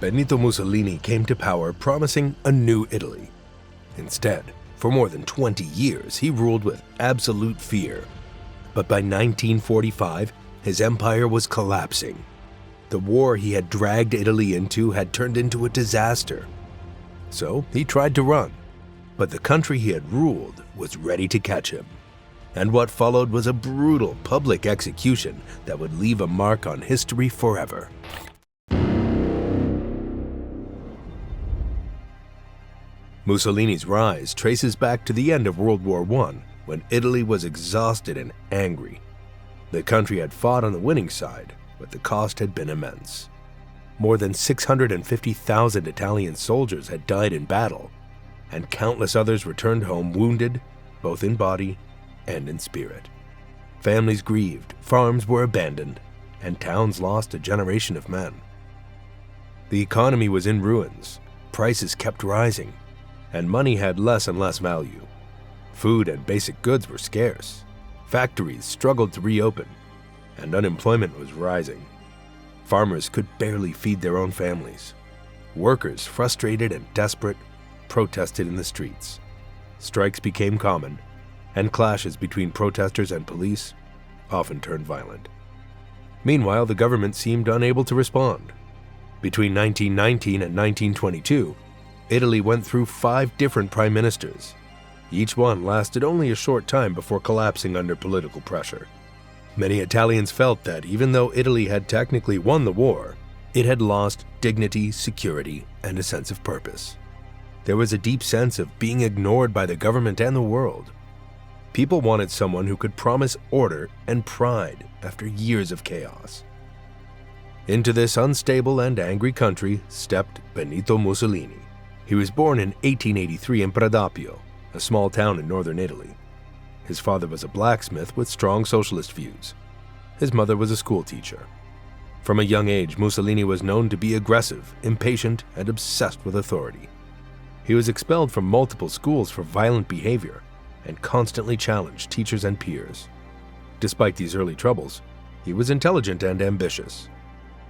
Benito Mussolini came to power promising a new Italy. Instead, for more than 20 years, he ruled with absolute fear. But by 1945, his empire was collapsing. The war he had dragged Italy into had turned into a disaster. So he tried to run, but the country he had ruled was ready to catch him. And what followed was a brutal public execution that would leave a mark on history forever. Mussolini's rise traces back to the end of World War I, when Italy was exhausted and angry. The country had fought on the winning side, but the cost had been immense. More than 650,000 Italian soldiers had died in battle, and countless others returned home wounded, both in body and in spirit. Families grieved, farms were abandoned, and towns lost a generation of men. The economy was in ruins, prices kept rising, and money had less and less value. Food and basic goods were scarce, factories struggled to reopen, and unemployment was rising. Farmers could barely feed their own families. Workers, frustrated and desperate, protested in the streets. Strikes became common, and clashes between protesters and police often turned violent. Meanwhile, the government seemed unable to respond. Between 1919 and 1922, Italy went through 5 different prime ministers. Each one lasted only a short time before collapsing under political pressure. Many Italians felt that even though Italy had technically won the war, it had lost dignity, security, and a sense of purpose. There was a deep sense of being ignored by the government and the world. People wanted someone who could promise order and pride after years of chaos. Into this unstable and angry country stepped Benito Mussolini. He was born in 1883 in Predappio, a small town in northern Italy. His father was a blacksmith with strong socialist views. His mother was a schoolteacher. From a young age, Mussolini was known to be aggressive, impatient, and obsessed with authority. He was expelled from multiple schools for violent behavior and constantly challenged teachers and peers. Despite these early troubles, he was intelligent and ambitious.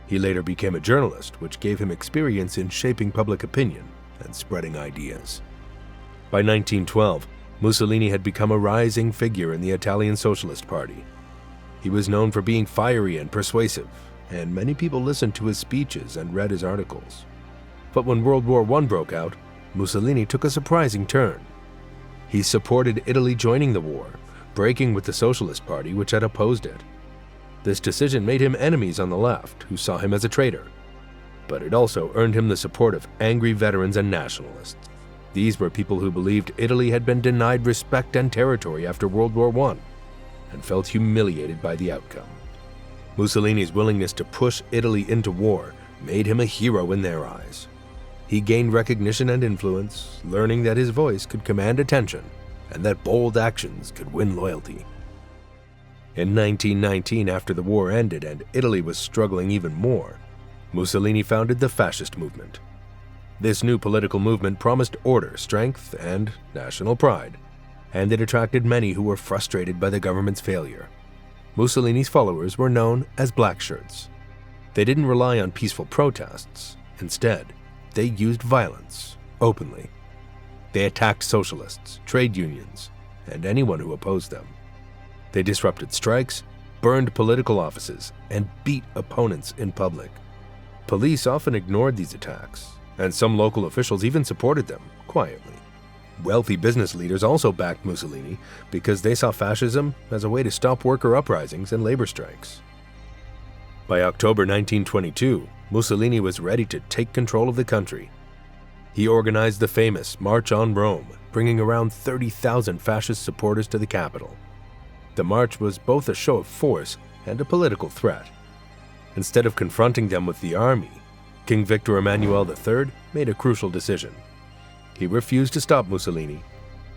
He later became a journalist, which gave him experience in shaping public opinion and spreading ideas. By 1912, Mussolini had become a rising figure in the Italian Socialist Party. He was known for being fiery and persuasive, and many people listened to his speeches and read his articles. But when World War I broke out, Mussolini took a surprising turn. He supported Italy joining the war, breaking with the Socialist Party, which had opposed it. This decision made him enemies on the left, who saw him as a traitor. But it also earned him the support of angry veterans and nationalists. These were people who believed Italy had been denied respect and territory after World War I, and felt humiliated by the outcome. Mussolini's willingness to push Italy into war made him a hero in their eyes. He gained recognition and influence, learning that his voice could command attention and that bold actions could win loyalty. In 1919, after the war ended and Italy was struggling even more, Mussolini founded the fascist movement. This new political movement promised order, strength, and national pride, and it attracted many who were frustrated by the government's failure. Mussolini's followers were known as Black Shirts. They didn't rely on peaceful protests. Instead, they used violence openly. They attacked socialists, trade unions, and anyone who opposed them. They disrupted strikes, burned political offices, and beat opponents in public. Police often ignored these attacks, and some local officials even supported them, quietly. Wealthy business leaders also backed Mussolini because they saw fascism as a way to stop worker uprisings and labor strikes. By October 1922, Mussolini was ready to take control of the country. He organized the famous March on Rome, bringing around 30,000 fascist supporters to the capital. The march was both a show of force and a political threat. Instead of confronting them with the army, King Victor Emmanuel III made a crucial decision. He refused to stop Mussolini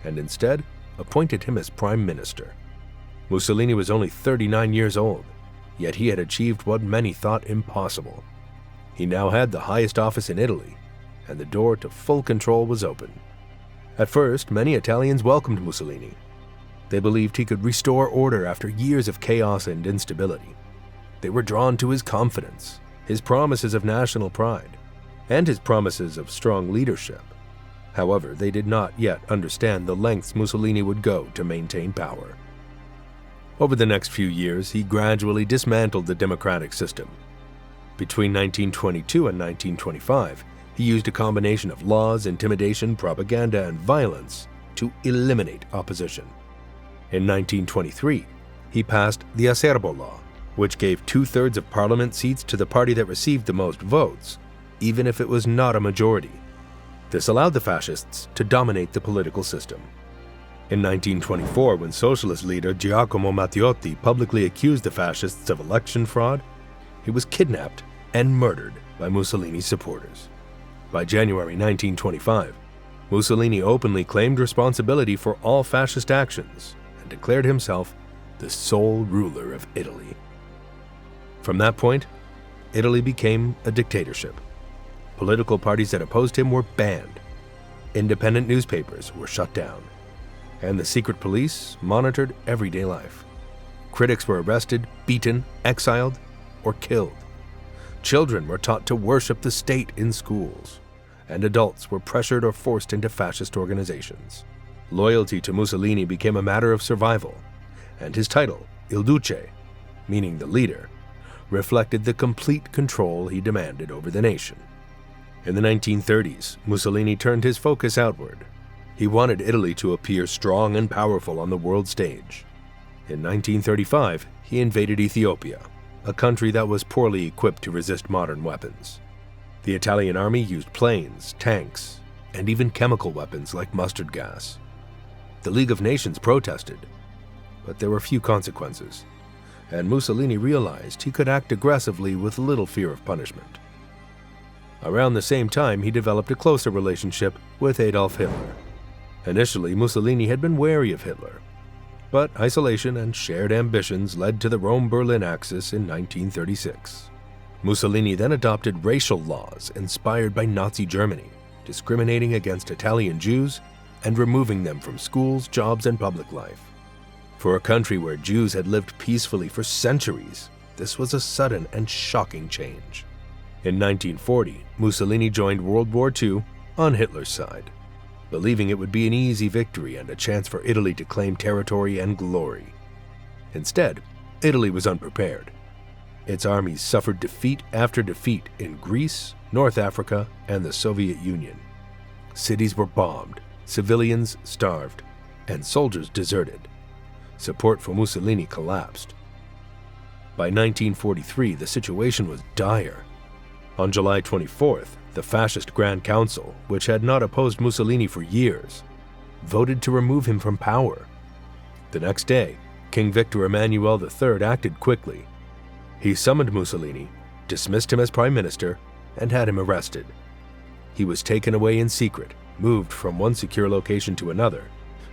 and instead appointed him as prime minister. Mussolini was only 39 years old, yet he had achieved what many thought impossible. He now had the highest office in Italy, and the door to full control was open. At first, many Italians welcomed Mussolini. They believed he could restore order after years of chaos and instability. They were drawn to his confidence, his promises of national pride, and his promises of strong leadership. However, they did not yet understand the lengths Mussolini would go to maintain power. Over the next few years, he gradually dismantled the democratic system. Between 1922 and 1925, he used a combination of laws, intimidation, propaganda, and violence to eliminate opposition. In 1923, he passed the Acerbo law, which gave 2/3 of parliament seats to the party that received the most votes, even if it was not a majority. This allowed the fascists to dominate the political system. In 1924, when socialist leader Giacomo Matteotti publicly accused the fascists of election fraud, he was kidnapped and murdered by Mussolini's supporters. By January 1925, Mussolini openly claimed responsibility for all fascist actions and declared himself the sole ruler of Italy. From that point, Italy became a dictatorship. Political parties that opposed him were banned. Independent newspapers were shut down, and the secret police monitored everyday life. Critics were arrested, beaten, exiled, or killed. Children were taught to worship the state in schools, and adults were pressured or forced into fascist organizations. Loyalty to Mussolini became a matter of survival, and his title, Il Duce, meaning the leader, reflected the complete control he demanded over the nation. In the 1930s, Mussolini turned his focus outward. He wanted Italy to appear strong and powerful on the world stage. In 1935, he invaded Ethiopia, a country that was poorly equipped to resist modern weapons. The Italian army used planes, tanks, and even chemical weapons like mustard gas. The League of Nations protested, but there were few consequences, and Mussolini realized he could act aggressively with little fear of punishment. Around the same time, he developed a closer relationship with Adolf Hitler. Initially, Mussolini had been wary of Hitler, but isolation and shared ambitions led to the Rome-Berlin Axis in 1936. Mussolini then adopted racial laws inspired by Nazi Germany, discriminating against Italian Jews and removing them from schools, jobs, and public life. For a country where Jews had lived peacefully for centuries, this was a sudden and shocking change. In 1940, Mussolini joined World War II on Hitler's side, believing it would be an easy victory and a chance for Italy to claim territory and glory. Instead, Italy was unprepared. Its armies suffered defeat after defeat in Greece, North Africa, and the Soviet Union. Cities were bombed, civilians starved, and soldiers deserted. Support for Mussolini collapsed. By 1943, the situation was dire. On July 24th, the fascist Grand Council, which had not opposed Mussolini for years, voted to remove him from power. The next day, King Victor Emmanuel III acted quickly. He summoned Mussolini, dismissed him as prime minister, and had him arrested. He was taken away in secret, moved from one secure location to another,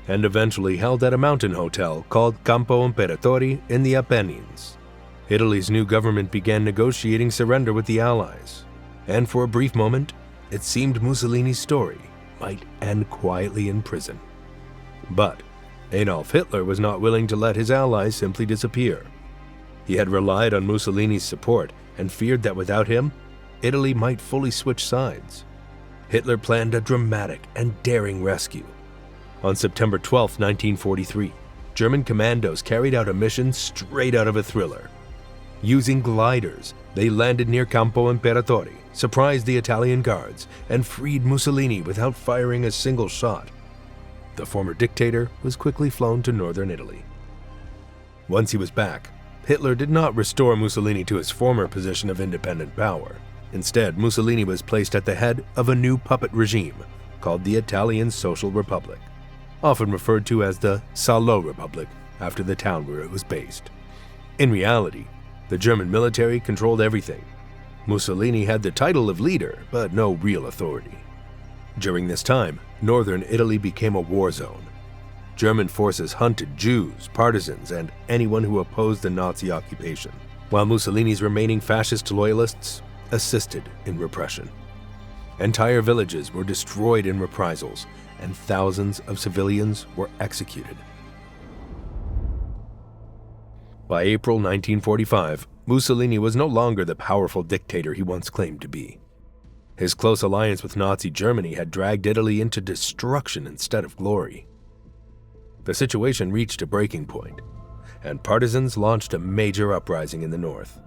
and eventually held at a mountain hotel called Campo Imperatori in the Apennines. Italy's new government began negotiating surrender with the Allies, and for a brief moment, it seemed Mussolini's story might end quietly in prison. But Adolf Hitler was not willing to let his allies simply disappear. He had relied on Mussolini's support and feared that without him, Italy might fully switch sides. Hitler planned a dramatic and daring rescue. On September 12, 1943, German commandos carried out a mission straight out of a thriller. Using gliders, they landed near Campo Imperatori, surprised the Italian guards, and freed Mussolini without firing a single shot. The former dictator was quickly flown to northern Italy. Once he was back, Hitler did not restore Mussolini to his former position of independent power. Instead, Mussolini was placed at the head of a new puppet regime called the Italian Social Republic, often referred to as the Salo Republic after the town where it was based. In reality, the German military controlled everything. Mussolini had the title of leader, but no real authority. During this time, northern Italy became a war zone. German forces hunted Jews, partisans, and anyone who opposed the Nazi occupation, while Mussolini's remaining fascist loyalists assisted in repression. Entire villages were destroyed in reprisals, and thousands of civilians were executed. By April 1945, Mussolini was no longer the powerful dictator he once claimed to be. His close alliance with Nazi Germany had dragged Italy into destruction instead of glory. The situation reached a breaking point, and partisans launched a major uprising in the north.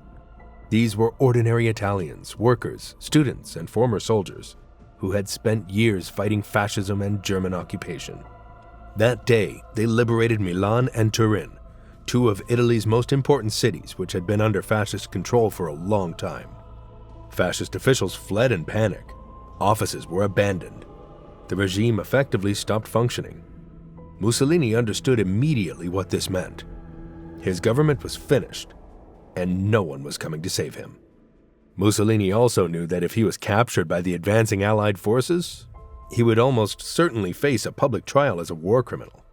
These were ordinary Italians, workers, students, and former soldiers who had spent years fighting fascism and German occupation. That day, they liberated Milan and Turin, two of Italy's most important cities which had been under fascist control for a long time. Fascist officials fled in panic. Offices were abandoned. The regime effectively stopped functioning. Mussolini understood immediately what this meant. His government was finished, and no one was coming to save him. Mussolini also knew that if he was captured by the advancing Allied forces, he would almost certainly face a public trial as a war criminal.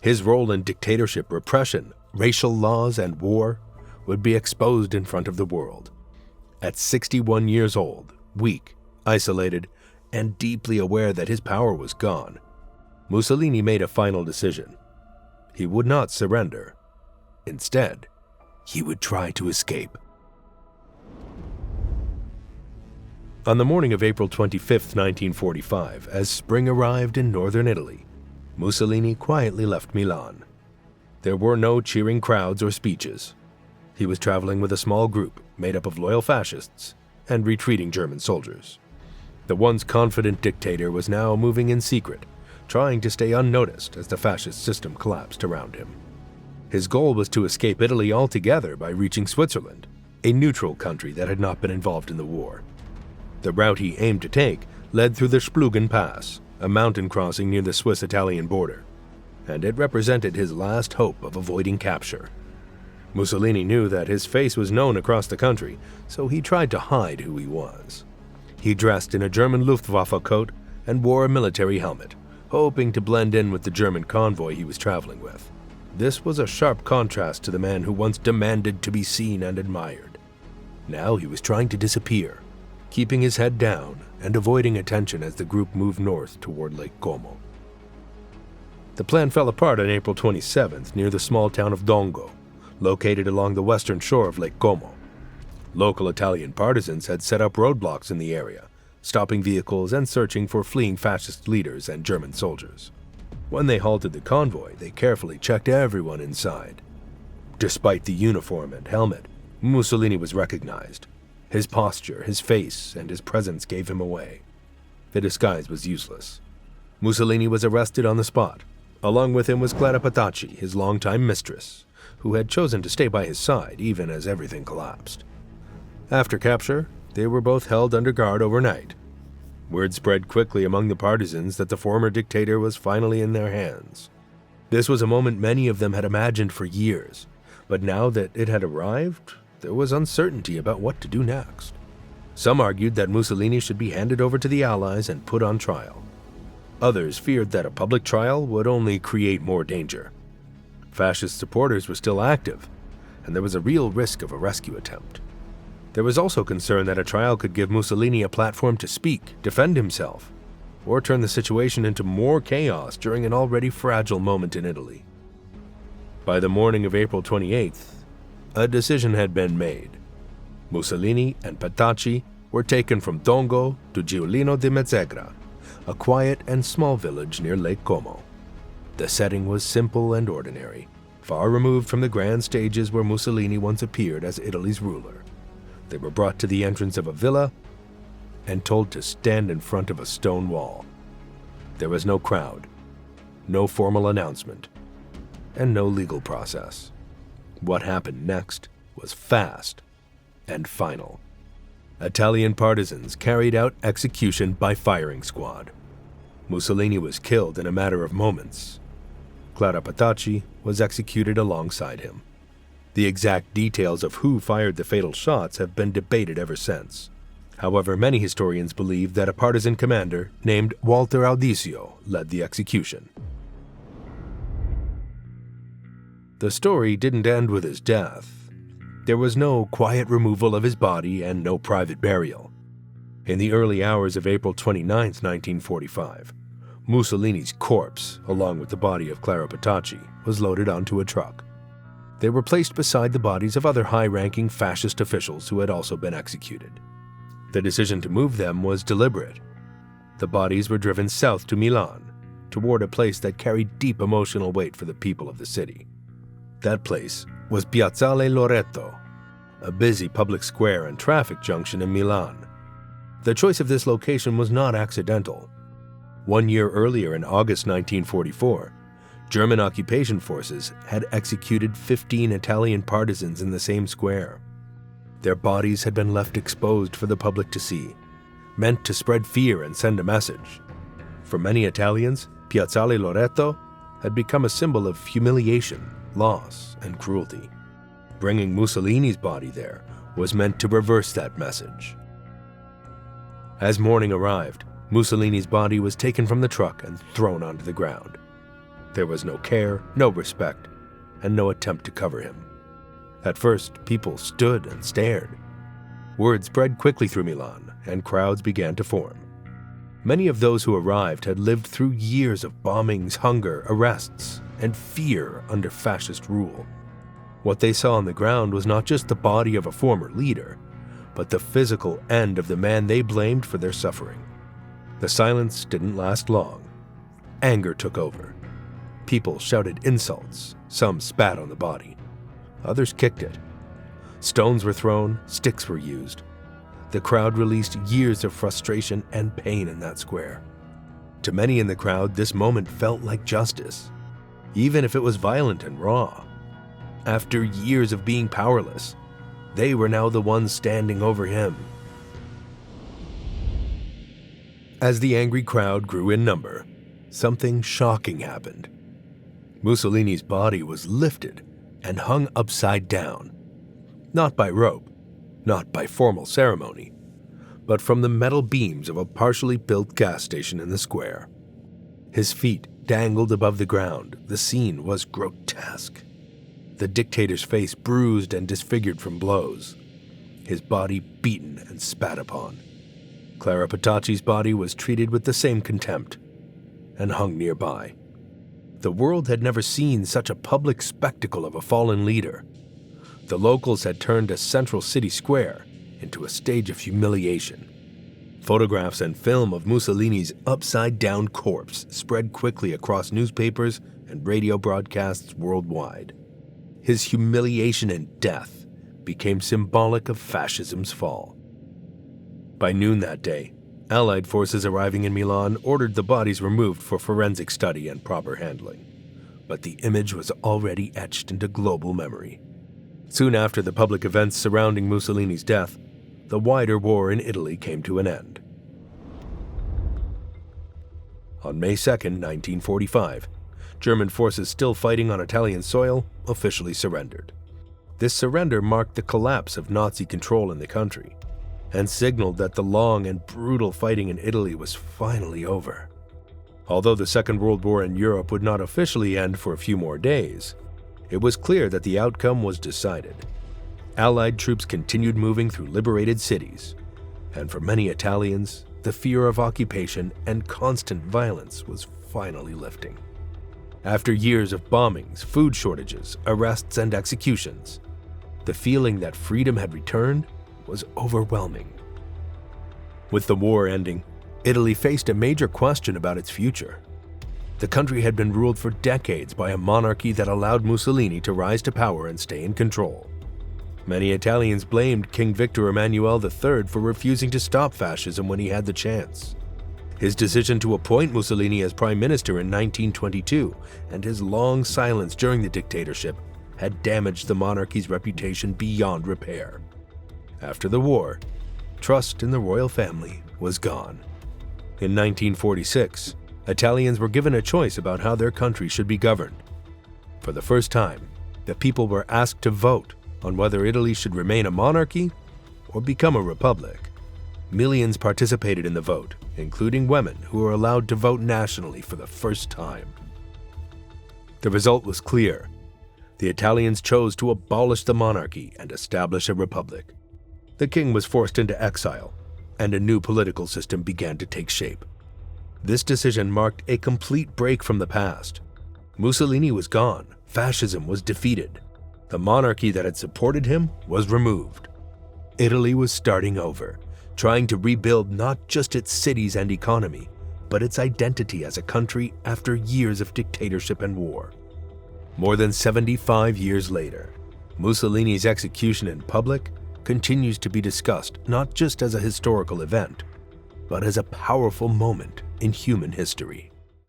His role in dictatorship, repression, racial laws, and war would be exposed in front of the world. At 61 years old, weak, isolated, and deeply aware that his power was gone, Mussolini made a final decision. He would not surrender. Instead, he would try to escape. On the morning of April 25, 1945, as spring arrived in northern Italy, Mussolini quietly left Milan. There were no cheering crowds or speeches. He was traveling with a small group made up of loyal fascists and retreating German soldiers. The once confident dictator was now moving in secret, trying to stay unnoticed as the fascist system collapsed around him. His goal was to escape Italy altogether by reaching Switzerland, a neutral country that had not been involved in the war. The route he aimed to take led through the Splugen Pass, a mountain crossing near the Swiss-Italian border, and it represented his last hope of avoiding capture. Mussolini knew that his face was known across the country, so he tried to hide who he was. He dressed in a German Luftwaffe coat and wore a military helmet, hoping to blend in with the German convoy he was traveling with. This was a sharp contrast to the man who once demanded to be seen and admired. Now he was trying to disappear, keeping his head down and avoiding attention as the group moved north toward Lake Como. The plan fell apart on April 27th near the small town of Dongo, located along the western shore of Lake Como. Local Italian partisans had set up roadblocks in the area, stopping vehicles and searching for fleeing fascist leaders and German soldiers. When they halted the convoy, they carefully checked everyone inside. Despite the uniform and helmet, Mussolini was recognized. His posture, his face, and his presence gave him away. The disguise was useless. Mussolini was arrested on the spot. Along with him was Clara Petacci, his longtime mistress, who had chosen to stay by his side even as everything collapsed. After capture, they were both held under guard overnight. Word spread quickly among the partisans that the former dictator was finally in their hands. This was a moment many of them had imagined for years, but now that it had arrived, there was uncertainty about what to do next. Some argued that Mussolini should be handed over to the Allies and put on trial. Others feared that a public trial would only create more danger. Fascist supporters were still active, and there was a real risk of a rescue attempt. There was also concern that a trial could give Mussolini a platform to speak, defend himself, or turn the situation into more chaos during an already fragile moment in Italy. By the morning of April 28th, a decision had been made. Mussolini and Petacci were taken from Dongo to Giulino di Mezzegra, a quiet and small village near Lake Como. The setting was simple and ordinary, far removed from the grand stages where Mussolini once appeared as Italy's ruler. They were brought to the entrance of a villa and told to stand in front of a stone wall. There was no crowd, no formal announcement, and no legal process. What happened next was fast and final. Italian partisans carried out execution by firing squad. Mussolini was killed in a matter of moments. Clara Petacci was executed alongside him. The exact details of who fired the fatal shots have been debated ever since. However, many historians believe that a partisan commander named Walter Audisio led the execution. The story didn't end with his death. There was no quiet removal of his body and no private burial. In the early hours of April 29, 1945, Mussolini's corpse, along with the body of Clara Petacci, was loaded onto a truck. They were placed beside the bodies of other high-ranking fascist officials who had also been executed. The decision to move them was deliberate. The bodies were driven south to Milan, toward a place that carried deep emotional weight for the people of the city. That place was Piazzale Loreto, a busy public square and traffic junction in Milan. The choice of this location was not accidental. 1 year earlier, in August 1944, German occupation forces had executed 15 Italian partisans in the same square. Their bodies had been left exposed for the public to see, meant to spread fear and send a message. For many Italians, Piazzale Loreto had become a symbol of humiliation, loss, and cruelty. Bringing Mussolini's body there was meant to reverse that message. As morning arrived, Mussolini's body was taken from the truck and thrown onto the ground. There was no care, no respect, and no attempt to cover him. At first, people stood and stared. Word spread quickly through Milan, and crowds began to form. Many of those who arrived had lived through years of bombings, hunger, arrests, and fear under fascist rule. What they saw on the ground was not just the body of a former leader, but the physical end of the man they blamed for their suffering. The silence didn't last long. Anger took over. People shouted insults, some spat on the body. Others kicked it. Stones were thrown, sticks were used. The crowd released years of frustration and pain in that square. To many in the crowd, this moment felt like justice, even if it was violent and raw. After years of being powerless, they were now the ones standing over him. As the angry crowd grew in number, something shocking happened. Mussolini's body was lifted and hung upside down, not by rope, not by formal ceremony, but from the metal beams of a partially built gas station in the square. His feet dangled above the ground. The scene was grotesque. The dictator's face bruised and disfigured from blows, his body beaten and spat upon. Clara Petacci's body was treated with the same contempt and hung nearby. The world had never seen such a public spectacle of a fallen leader. The locals had turned a central city square into a stage of humiliation. Photographs and film of Mussolini's upside-down corpse spread quickly across newspapers and radio broadcasts worldwide. His humiliation and death became symbolic of fascism's fall. By noon that day, Allied forces arriving in Milan ordered the bodies removed for forensic study and proper handling. But the image was already etched into global memory. Soon after the public events surrounding Mussolini's death, the wider war in Italy came to an end. On May 2, 1945, German forces still fighting on Italian soil officially surrendered. This surrender marked the collapse of Nazi control in the country and signaled that the long and brutal fighting in Italy was finally over. Although the Second World War in Europe would not officially end for a few more days, it was clear that the outcome was decided. Allied troops continued moving through liberated cities, and for many Italians, the fear of occupation and constant violence was finally lifting. After years of bombings, food shortages, arrests, and executions, the feeling that freedom had returned was overwhelming. With the war ending, Italy faced a major question about its future. The country had been ruled for decades by a monarchy that allowed Mussolini to rise to power and stay in control. Many Italians blamed King Victor Emmanuel III for refusing to stop fascism when he had the chance. His decision to appoint Mussolini as prime minister in 1922 and his long silence during the dictatorship had damaged the monarchy's reputation beyond repair. After the war, trust in the royal family was gone. In 1946, Italians were given a choice about how their country should be governed. For the first time, the people were asked to vote on whether Italy should remain a monarchy or become a republic. Millions participated in the vote, including women who were allowed to vote nationally for the first time. The result was clear. The Italians chose to abolish the monarchy and establish a republic. The king was forced into exile, and a new political system began to take shape. This decision marked a complete break from the past. Mussolini was gone, fascism was defeated. The monarchy that had supported him was removed. Italy was starting over, trying to rebuild not just its cities and economy, but its identity as a country after years of dictatorship and war. More than 75 years later, Mussolini's execution in public continues to be discussed not just as a historical event, but as a powerful moment in human history.